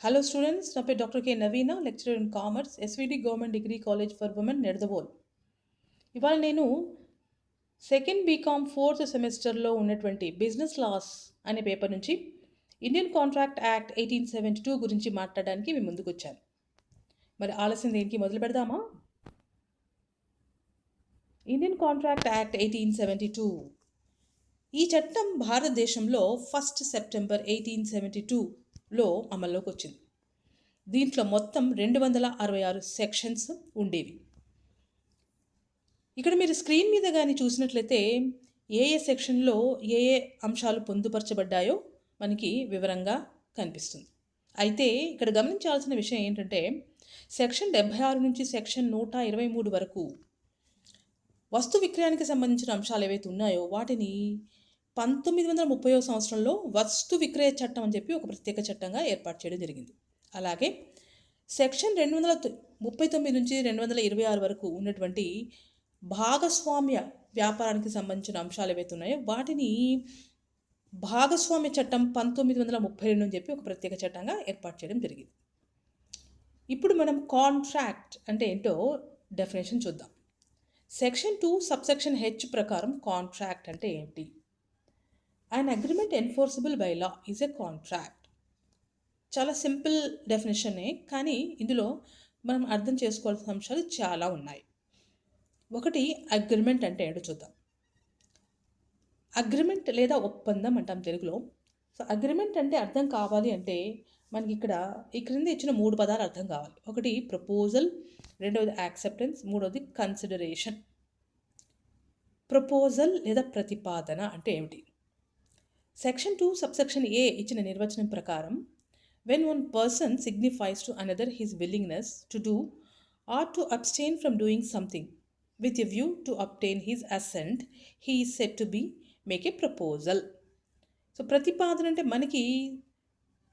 Hello students, నా పేరు doctor K Naveena, lecturer in commerce, SVD government degree college for women, Nidadavole. ఇవాళ నేను second BCom fourth సెమిస్టర్లో ఉన్నటువంటి బిజినెస్ లాస్ అనే పేపర్ నుంచి ఇండియన్ కాంట్రాక్ట్ యాక్ట్ 1872 గురించి మాట్లాడడానికి మేము ముందుకు వచ్చాను. మరి ఆలస్యం దేనికి, మొదలు పెడదామా? ఇండియన్ కాంట్రాక్ట్ యాక్ట్ 1872 ఈ చట్టం భారతదేశంలో 1 సెప్టెంబర్ 1872లో అమల్లోకి వచ్చింది. దీంట్లో మొత్తం 266 సెక్షన్స్ ఉండేవి. ఇక్కడ మీరు స్క్రీన్ మీద కానీ చూసినట్లయితే ఏ సెక్షన్లో ఏ అంశాలు పొందుపరచబడ్డాయో మనకి వివరంగా కనిపిస్తుంది. అయితే ఇక్కడ గమనించాల్సిన విషయం ఏంటంటే, సెక్షన్ 76 నుంచి సెక్షన్ 123 వరకు వస్తు విక్రయానికి సంబంధించిన అంశాలు ఏవైతే ఉన్నాయో వాటిని 1930వ సంవత్సరంలో వస్తు విక్రయ చట్టం అని చెప్పి ఒక ప్రత్యేక చట్టంగా ఏర్పాటు చేయడం జరిగింది. అలాగే సెక్షన్ 239 నుంచి 226 వరకు ఉన్నటువంటి భాగస్వామ్య వ్యాపారానికి సంబంధించిన అంశాలు ఏవైతే ఉన్నాయో వాటిని భాగస్వామ్య చట్టం 1932 అని చెప్పి ఒక ప్రత్యేక చట్టంగా ఏర్పాటు చేయడం జరిగింది. ఇప్పుడు మనం కాంట్రాక్ట్ అంటే ఏంటో డెఫినేషన్ చూద్దాం. సెక్షన్ 2 సబ్సెక్షన్ హెచ్ ప్రకారం కాంట్రాక్ట్ అంటే ఏంటి? An agreement enforceable by law is a contract. చాలా సింపుల్ డెఫినేషనే, కానీ ఇందులో మనం అర్థం చేసుకోవాల్సిన అంశాలు చాలా ఉన్నాయి. ఒకటి, అగ్రిమెంట్ అంటే ఏంటో చూద్దాం. అగ్రిమెంట్ లేదా ఒప్పందం అంటాం తెలుగులో. సో అగ్రిమెంట్ అంటే అర్థం కావాలి అంటే మనకి ఈ క్రింద ఇచ్చిన 3 పదాలు అర్థం కావాలి. ఒకటి ప్రపోజల్, రెండవది యాక్సెప్టెన్స్, మూడవది కన్సిడరేషన్. ప్రపోజల్ లేదా ప్రతిపాదన అంటే ఏమిటి? సెక్షన్ 2 సబ్సెక్షన్ ఏ ఇచ్చిన నిర్వచనం ప్రకారం, when one person signifies to another his willingness to do or to abstain from doing something with a view to obtain his assent, he is said to be make a proposal. So ప్రతిపాదన అంటే మనకి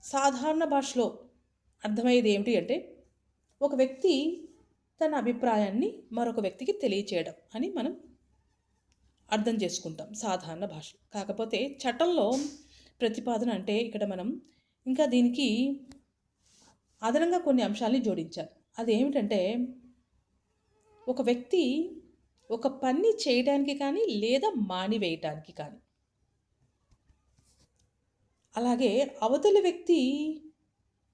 సాధారణ భాషలో అర్థమయ్యేది ఏమిటి అంటే, ఒక వ్యక్తి తన అభిప్రాయాన్ని మరొక వ్యక్తికి తెలియచేయడం అని మనం అర్థం చేసుకుంటాం సాధారణ భాష. కాకపోతే చట్టంలో ప్రతిపాదన అంటే ఇక్కడ మనం ఇంకా దీనికి అదనంగా కొన్ని అంశాలని జోడించాలి. అదేమిటంటే, ఒక వ్యక్తి ఒక పని చేయడానికి కానీ లేదా మానివేయటానికి కానీ, అలాగే అవతలి వ్యక్తి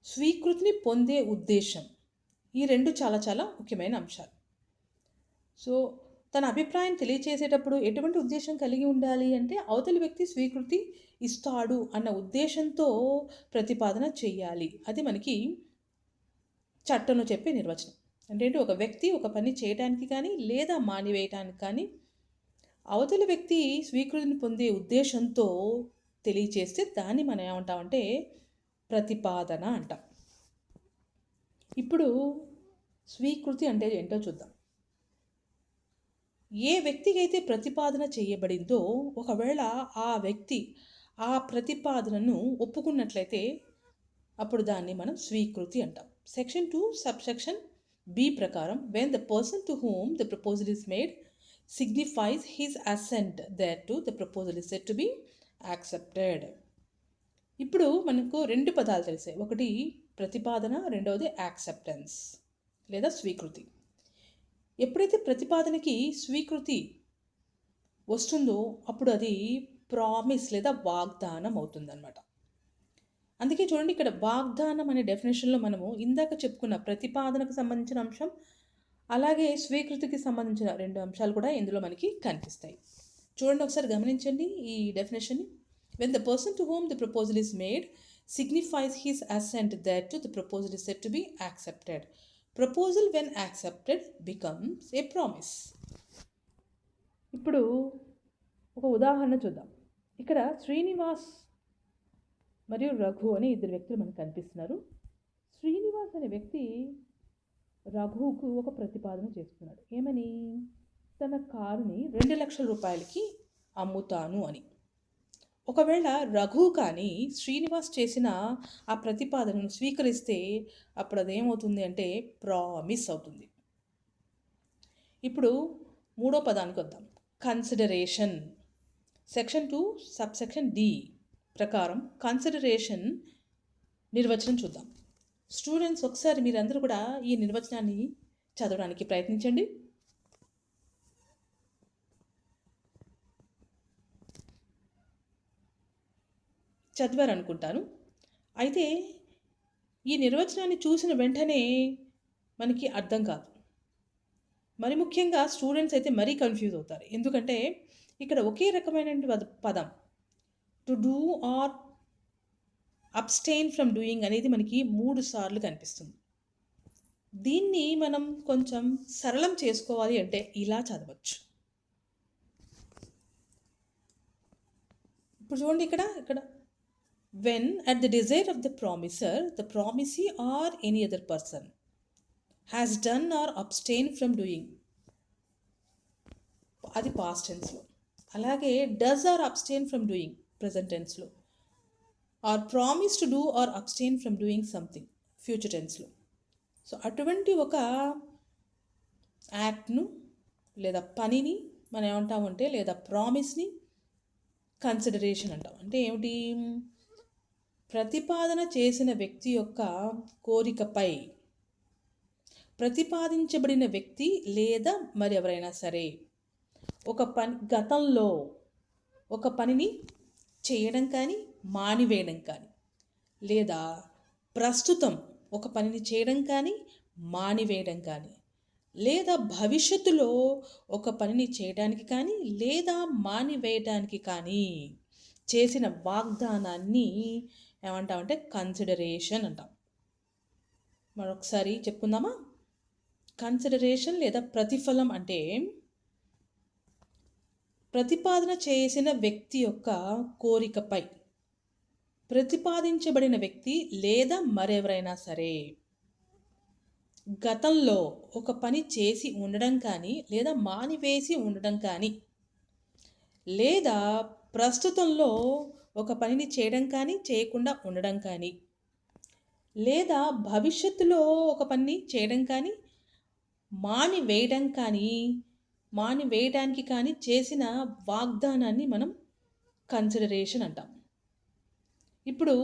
స్వీకృతిని పొందే ఉద్దేశం, ఈ రెండు చాలా చాలా ముఖ్యమైన అంశాలు. సో తన అభిప్రాయం తెలియచేసేటప్పుడు ఎటువంటి ఉద్దేశం కలిగి ఉండాలి అంటే, అవతలి వ్యక్తి స్వీకృతి ఇస్తాడు అన్న ఉద్దేశంతో ప్రతిపాదన చేయాలి. అది మనకి చట్టంలో చెప్పే నిర్వచనం. అంటే ఒక వ్యక్తి ఒక పని చేయడానికి కానీ లేదా మానివేయటానికి కానీ అవతలి వ్యక్తి స్వీకృతిని పొందే ఉద్దేశంతో తెలియచేస్తే దాన్ని మనం ఏమంటామంటే ప్రతిపాదన అంటాం. ఇప్పుడు స్వీకృతి అంటే ఏంటో చూద్దాం. ఏ వ్యక్తికి అయితే ప్రతిపాదన చేయబడిందో ఒకవేళ ఆ వ్యక్తి ఆ ప్రతిపాదనను ఒప్పుకున్నట్లయితే అప్పుడు దాన్ని మనం స్వీకృతి అంటాం. సెక్షన్ 2 సబ్సెక్షన్ బి ప్రకారం, when the person to whom the proposal is made signifies his assent thereto, the proposal is said to be accepted. ఇప్పుడు మనకు 2 పదాలు తెలిసాయి. ఒకటి ప్రతిపాదన, రెండవది యాక్సెప్టెన్స్ లేదా స్వీకృతి. ఎప్పుడైతే ప్రతిపాదనకి స్వీకృతి వస్తుందో అప్పుడు అది ప్రామిస్ లేదా వాగ్దానం అవుతుందన్నమాట. అందుకే చూడండి, ఇక్కడ వాగ్దానం అనే డెఫినేషన్లో మనము ఇందాక చెప్పుకున్న ప్రతిపాదనకు సంబంధించిన అంశం, అలాగే స్వీకృతికి సంబంధించిన 2 అంశాలు కూడా ఇందులో మనకి కనిపిస్తాయి. చూడండి, ఒకసారి గమనించండి ఈ డెఫినేషన్ని. when the person to whom the proposal is made signifies his assent thereto, the proposal is said to be accepted. Proposal when accepted becomes a promise. ఇప్పుడు ఒక ఉదాహరణ చూద్దాం. ఇక్కడ శ్రీనివాస్ మరియు రఘు అనే 2 వ్యక్తులు మనకు కనిపిస్తున్నారు. శ్రీనివాస్ అనే వ్యక్తి రఘువుకు ఒక ప్రతిపాదన చేస్తున్నాడు. ఏమని? తన కారుని 2 లక్షల రూపాయలకి అమ్ముతాను అని. ఒకవేళ రఘు కానీ శ్రీనివాస్ చేసిన ఆ ప్రతిపాదనను స్వీకరిస్తే అప్పుడు అదేమవుతుంది అంటే ప్రామిస్ అవుతుంది. ఇప్పుడు 3వ పదానికి వద్దాం. కన్సిడరేషన్. సెక్షన్ 2 సబ్సెక్షన్ డి ప్రకారం కన్సిడరేషన్ నిర్వచనం చూద్దాం. స్టూడెంట్స్ ఒకసారి మీరందరూ కూడా ఈ నిర్వచనాన్ని చదవడానికి ప్రయత్నించండి. చదివారనుకుంటాను. అయితే ఈ నిర్వచనాన్ని చూసిన వెంటనే మనకి అర్థం కాదు. మరి ముఖ్యంగా స్టూడెంట్స్ అయితే మరీ కన్‌ఫ్యూజ్ అవుతారు. ఎందుకంటే ఇక్కడ ఒకే రకమైనటువంటి పదం to do are abstain from doing అనేది మనకి 3 సార్లు కనిపిస్తుంది. దీన్ని మనం కొంచెం సరళం చేసుకోవాలి అంటే ఇలా చదవచ్చు. ఇప్పుడు చూడండి ఇక్కడ when at the desire of the promiser, the promisee or any other person has done or abstained from doing, అది పాస్ట్ టెన్స్లో. అలాగే does or abstain from doing present టెన్స్లో, or promise to do or abstain from doing something future టెన్స్లో. సో అటువంటి ఒక యాక్ట్ను లేదా పనిని మనం ఏమంటామంటే, లేదా ప్రామిస్ని కన్సిడరేషన్ అంటాం. అంటే ఏమిటి? ప్రతిపాదన చేసిన వ్యక్తి యొక్క కోరికపై ప్రతిపాదించబడిన వ్యక్తి లేదా మరి ఎవరైనా సరే గతంలో ఒక పనిని చేయడం కానీ మానివేయడం కానీ, లేదా ప్రస్తుతం ఒక పనిని చేయడం కానీ మానివేయడం కానీ, లేదా భవిష్యత్తులో ఒక పనిని చేయడానికి కానీ లేదా మానివేయడానికి కానీ చేసిన వాగ్దానాన్ని ఏమంటామంటే కన్సిడరేషన్ అంటాం. మరొకసారి చెప్పుకుందామా? కన్సిడరేషన్ లేదా ప్రతిఫలం అంటే ప్రతిపాదన చేసిన వ్యక్తి యొక్క కోరికపై ప్రతిపాదించబడిన వ్యక్తి లేదా మరెవరైనా సరే గతంలో ఒక పని చేసి ఉండడం కానీ లేదా మానివేసి ఉండడం కానీ, లేదా ప్రస్తుతంలో ఒక పనిని చేయడం కానీ చేయకుండా ఉండడం కానీ, లేదా భవిష్యత్తులో ఒక పనిని చేయడం కానీ మానివేయడానికి కానీ చేసిన వాగ్దానాన్ని మనం కన్సిడరేషన్ అంటాం. ఇప్పుడు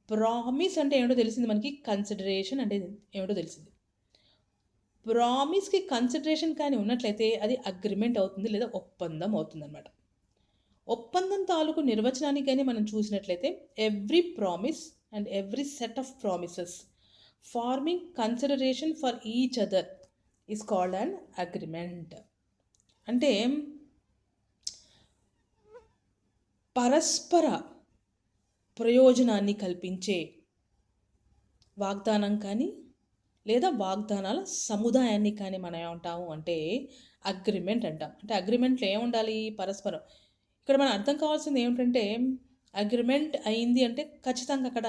ప్రామిస్ అంటే ఏమిటో తెలిసింది మనకి, కన్సిడరేషన్ అంటే ఏమిటో తెలిసింది. ప్రామిస్కి కన్సిడరేషన్ కానీ ఉన్నట్లయితే అది అగ్రిమెంట్ అవుతుంది లేదా ఒప్పందం అవుతుంది అన్నమాట. ఒప్పందం తాలూకు నిర్వచనాన్ని కానీ మనం చూసినట్లయితే every promise and every set of promises farming consideration for each other is called an agreement. అంటే పరస్పర ప్రయోజనాన్ని కల్పించే వాగ్దానం కానీ లేదా వాగ్దానాల సముదాయాన్ని కానీ మనం ఏమంటాము అంటే అగ్రిమెంట్ అంటాం. అంటే అగ్రిమెంట్లో ఏముండాలి? పరస్పరం. ఇక్కడ మనం అర్థం కావాల్సింది ఏమిటంటే, అగ్రిమెంట్ అయింది అంటే ఖచ్చితంగా అక్కడ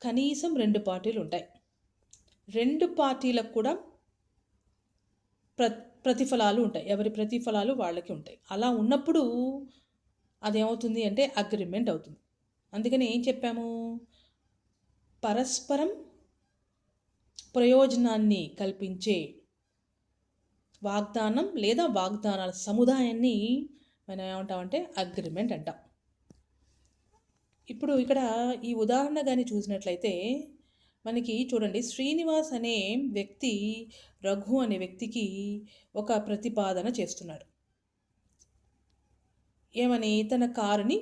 కనీసం 2 పార్టీలు ఉంటాయి. 2 పార్టీలకు కూడా ప్రతిఫలాలు ఉంటాయి. ఎవరి ప్రతిఫలాలు వాళ్ళకి ఉంటాయి. అలా ఉన్నప్పుడు అదేమవుతుంది అంటే అగ్రిమెంట్ అవుతుంది. అందుకని ఏం చెప్పాము? పరస్పరం ప్రయోజనాన్ని కల్పించే వాగ్దానం లేదా వాగ్దానాల సముదాయాన్ని మనం ఏమంటామంటే అగ్రిమెంట్ అంటాం. ఇప్పుడు ఇక్కడ ఈ ఉదాహరణ కానీ చూసినట్లయితే మనకి చూడండి, శ్రీనివాస్ అనే వ్యక్తి రఘు అనే వ్యక్తికి ఒక ప్రతిపాదన చేస్తున్నాడు. ఏమని? తన కారుని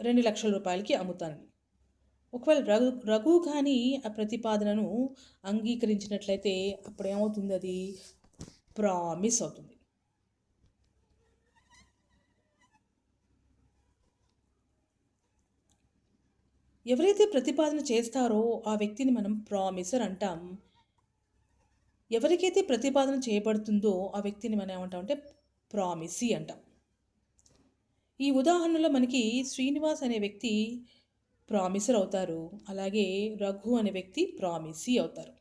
2 లక్షల రూపాయలకి అమ్ముతానని. ఒకవేళ రఘు కానీ ఆ ప్రతిపాదనను అంగీకరించినట్లయితే అప్పుడు ఏమవుతుంది? అది ప్రామిస్ అవుతుంది. ఎవరైతే ప్రతిపాదన చేస్తారో ఆ వ్యక్తిని మనం ప్రామిసర్ అంటాం. ఎవరికైతే ప్రతిపాదన చేయబడుతుందో ఆ వ్యక్తిని మనం ఏమంటామంటే ప్రామిసీ అంటాం. ఈ ఉదాహరణలో మనకి శ్రీనివాస్ అనే వ్యక్తి ప్రామిసర్ అవుతారు, అలాగే రఘు అనే వ్యక్తి ప్రామిసీ అవుతారు.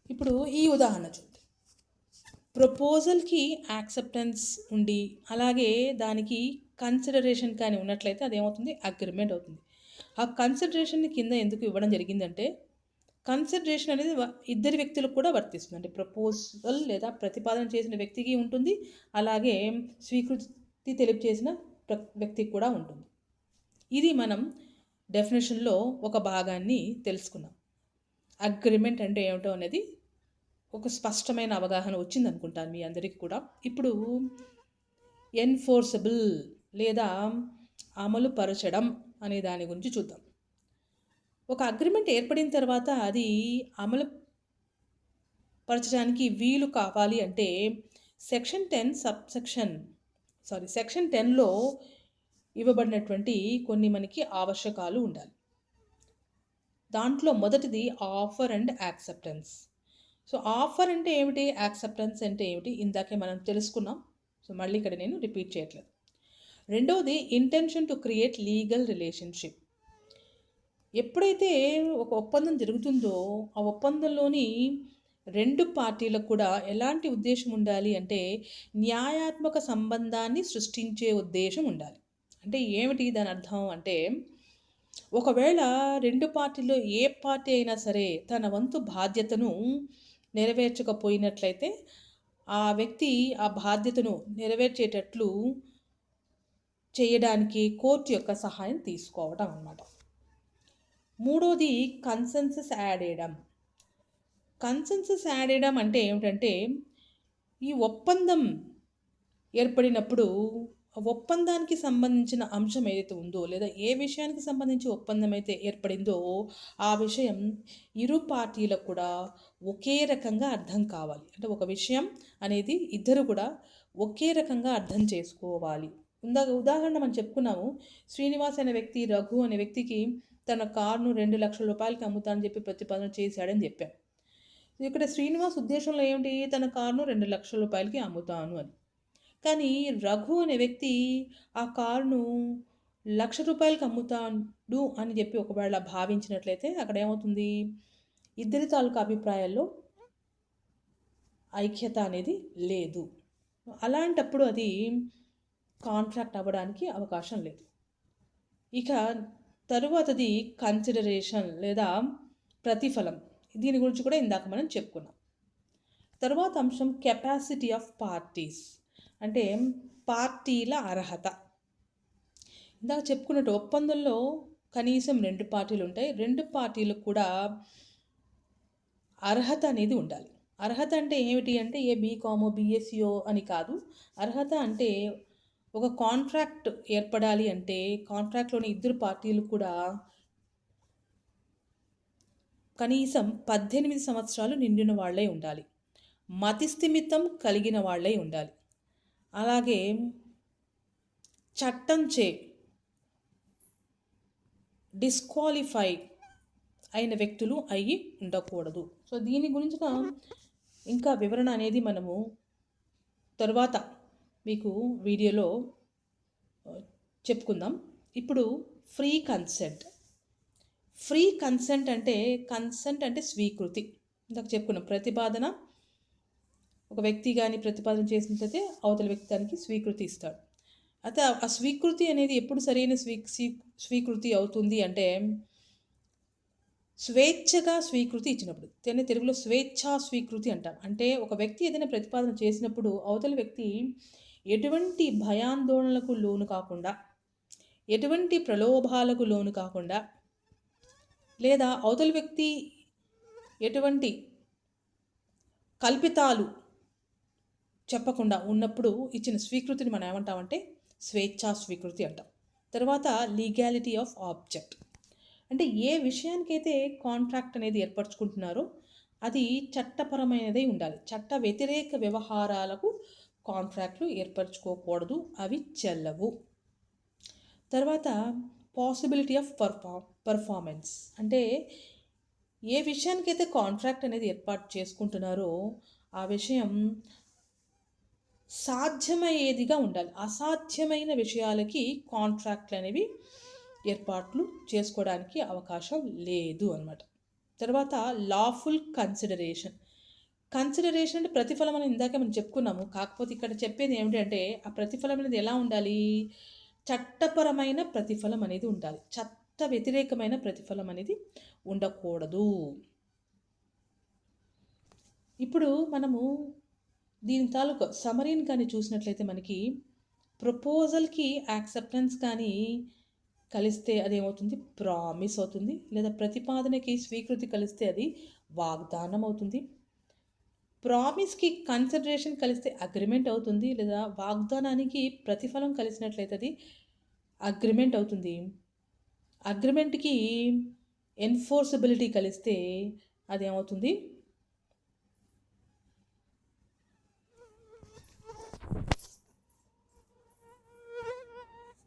ఇప్పుడు ఈ ఉదాహరణ చూద్దాం. ప్రపోజల్కి యాక్సెప్టెన్స్ ఉండి అలాగే దానికి కన్సిడరేషన్ కానీ ఉన్నట్లయితే అదేమవుతుంది? అగ్రిమెంట్ అవుతుంది. ఆ కన్సిడరేషన్ని కింద ఎందుకు ఇవ్వడం జరిగిందంటే, కన్సిడరేషన్ అనేది ఇద్దరి వ్యక్తులకు కూడా వర్తిస్తుంది. అంటే ప్రపోజల్ లేదా ప్రతిపాదన చేసిన వ్యక్తికి ఉంటుంది, అలాగే స్వీకృతి తెలియజేసిన వ్యక్తికి కూడా ఉంటుంది. ఇది మనం డెఫినేషన్లో ఒక భాగాన్ని తెలుసుకున్నాం. అగ్రిమెంట్ అంటే ఏమిటో అనేది ఒక స్పష్టమైన అవగాహన వచ్చింది అనుకుంటాను మీ అందరికీ కూడా. ఇప్పుడు ఎన్ఫోర్సబుల్ లేదా అమలు పరచడం అనే దాని గురించి చూద్దాం. ఒక అగ్రిమెంట్ ఏర్పడిన తర్వాత అది అమలు పరచడానికి వీలు కావాలి అంటే సెక్షన్ 10లో ఇవ్వబడినటువంటి కొన్ని మనకి ఆవశ్యకాలు ఉండాలి. దాంట్లో మొదటిది offer and acceptance. So offer అంటే ఏమిటి, యాక్సెప్టెన్స్ అంటే ఏమిటి ఇందాకే మనం తెలుసుకున్నాం. సో మళ్ళీ ఇక్కడ నేను రిపీట్ చేయట్లేదు. రెండవది intention to create legal relationship. ఎప్పుడైతే ఒక ఒప్పందం జరుగుతుందో ఆ ఒప్పందంలోని రెండు పార్టీలకు కూడా ఎలాంటి ఉద్దేశం ఉండాలి అంటే న్యాయాత్మక సంబంధాన్ని సృష్టించే ఉద్దేశం ఉండాలి. అంటే ఏమిటి దాని అర్థం అంటే, ఒకవేళ రెండు పార్టీల్లో ఏ పార్టీ అయినా సరే తన వంతు బాధ్యతను నెరవేర్చకపోయినట్లయితే ఆ వ్యక్తి ఆ బాధ్యతను నెరవేర్చేటట్లు చేయడానికి కోర్టు యొక్క సహాయం తీసుకోవటం అన్నమాట. మూడోది కన్సెన్సస్ యాడ్ చేయడం. కన్సెన్సస్ యాడ్ చేయడం అంటే ఏమిటంటే, ఈ ఒప్పందం ఏర్పడినప్పుడు ఒప్పందానికి సంబంధించిన అంశం ఏదైతే ఉందో లేదా ఏ విషయానికి సంబంధించి ఒప్పందం అయితే ఏర్పడిందో ఆ విషయం ఇరు పార్టీలకు కూడా ఒకే రకంగా అర్థం కావాలి. అంటే ఒక విషయం అనేది ఇద్దరు కూడా ఒకే రకంగా అర్థం చేసుకోవాలి. ఉదాహరణ మనం చెప్పుకున్నాము, శ్రీనివాస్ అనే వ్యక్తి రఘు అనే వ్యక్తికి తన కారును 2 లక్షల రూపాయలకి అమ్ముతానని చెప్పి ప్రతిపాదన చేశాడని చెప్పాం. ఇక్కడ శ్రీనివాస్ ఉద్దేశంలో ఏమిటి, తన కారును 2 లక్షల రూపాయలకి అమ్ముతాను అని. కానీ రఘు అనే వ్యక్తి ఆ కారును 1,00,000 రూపాయలకి అమ్ముతాడు అని చెప్పి ఒకవేళ భావించినట్లయితే అక్కడ ఏమవుతుంది, ఇద్దరి తాలూకా అభిప్రాయాల్లో ఐక్యత అనేది లేదు. అలాంటప్పుడు అది కాంట్రాక్ట్ అవ్వడానికి అవకాశం లేదు. ఇక తరువాతది కన్సిడరేషన్ లేదా ప్రతిఫలం. దీని గురించి కూడా ఇందాక మనం చెప్పుకున్నాం. తరువాత అంశం కెపాసిటీ ఆఫ్ పార్టీస్, అంటే పార్టీల అర్హత. ఇందాక చెప్పుకున్నట్టు ఒప్పందంలో కనీసం 2 పార్టీలు ఉంటాయి. 2 పార్టీలకు కూడా అర్హత అనేది ఉండాలి. అర్హత అంటే ఏమిటి అంటే ఏ బీకామో బీఎస్సీఓ అని కాదు. అర్హత అంటే ఒక కాంట్రాక్ట్ ఏర్పడాలి అంటే కాంట్రాక్ట్లోని ఇద్దరు పార్టీలు కూడా కనీసం 18 సంవత్సరాలు నిండిన వాళ్ళే ఉండాలి. మతిస్థిమితం కలిగిన వాళ్ళే ఉండాలి. అలాగే చట్టంచే డిస్క్వాలిఫై అయిన వ్యక్తులు అయ్యి ఉండకూడదు. సో దీని గురించిన ఇంకా వివరణ అనేది మనము తర్వాత మీకు వీడియోలో చెప్పుకుందాం. ఇప్పుడు ఫ్రీ కన్సెంట్. ఫ్రీ కన్సెంట్ అంటే స్వీకృతి. ఇందాక చెప్పుకున్నాం, ప్రతిపాదన ఒక వ్యక్తి కానీ ప్రతిపాదన చేసినట్లయితే అవతల వ్యక్తి దానికి స్వీకృతి ఇస్తాడు. అయితే ఆ స్వీకృతి అనేది ఎప్పుడు సరైన స్వీకృతి అవుతుంది అంటే స్వేచ్ఛగా స్వీకృతి ఇచ్చినప్పుడు. తెలుగులో స్వేచ్ఛా స్వీకృతి అంటాం. అంటే ఒక వ్యక్తి ఏదైనా ప్రతిపాదన చేసినప్పుడు అవతల వ్యక్తి ఎటువంటి భయాందోళనలకు లోను కాకుండా, ఎటువంటి ప్రలోభాలకు లోను కాకుండా, లేదా అవతల వ్యక్తి ఎటువంటి కల్పితాలు చెప్పకుండా ఉన్నప్పుడు ఇచ్చిన స్వీకృతిని మనం ఏమంటామంటే స్వేచ్ఛా స్వీకృతి అంటాం. తర్వాత లీగాలిటీ ఆఫ్ ఆబ్జెక్ట్. అంటే ఏ విషయానికైతే కాంట్రాక్ట్ అనేది ఏర్పరచుకుంటున్నారో అది చట్టపరమైనదే ఉండాలి. చట్ట వ్యతిరేక వ్యవహారాలకు కాంట్రాక్ట్లు ఏర్పరచుకోకూడదు, అవి చెల్లవు. తర్వాత పాసిబిలిటీ ఆఫ్ పర్ఫార్మెన్స్. అంటే ఏ విషయానికైతే కాంట్రాక్ట్ అనేది ఏర్పాటు చేసుకుంటున్నారో ఆ విషయం సాధ్యమయ్యేదిగా ఉండాలి. అసాధ్యమైన విషయాలకి కాంట్రాక్ట్లు అనేవి ఏర్పాట్లు చేసుకోవడానికి అవకాశం లేదు అన్నమాట. తర్వాత లాఫుల్ కన్సిడరేషన్. కన్సిడరేషన్ అంటే ప్రతిఫలం అని ఇందాక మనం చెప్పుకున్నాము. కాకపోతే ఇక్కడ చెప్పేది ఏమిటంటే ఆ ప్రతిఫలం అనేది ఎలా ఉండాలి, చట్టపరమైన ప్రతిఫలం అనేది ఉండాలి. చట్ట వ్యతిరేకమైన ప్రతిఫలం అనేది ఉండకూడదు. ఇప్పుడు మనము దీని తాలూకు సమరీని కానీ చూసినట్లయితే మనకి ప్రపోజల్‌కి యాక్సెప్టెన్స్ కానీ కలిస్తే అదేమవుతుంది? ప్రామిస్ అవుతుంది. లేదా ప్రతిపాదనకి స్వీకృతి కలిస్తే అది వాగ్దానం అవుతుంది. ప్రామిస్‌కి కన్సిడరేషన్ కలిస్తే అగ్రీమెంట్ అవుతుంది. లేదా వాగ్దానానికి ప్రతిఫలం కలిసినట్లయితే అది అగ్రీమెంట్ అవుతుంది. అగ్రీమెంట్‌కి ఎన్ఫోర్సబిలిటీ కలిస్తే అదేమవుతుంది?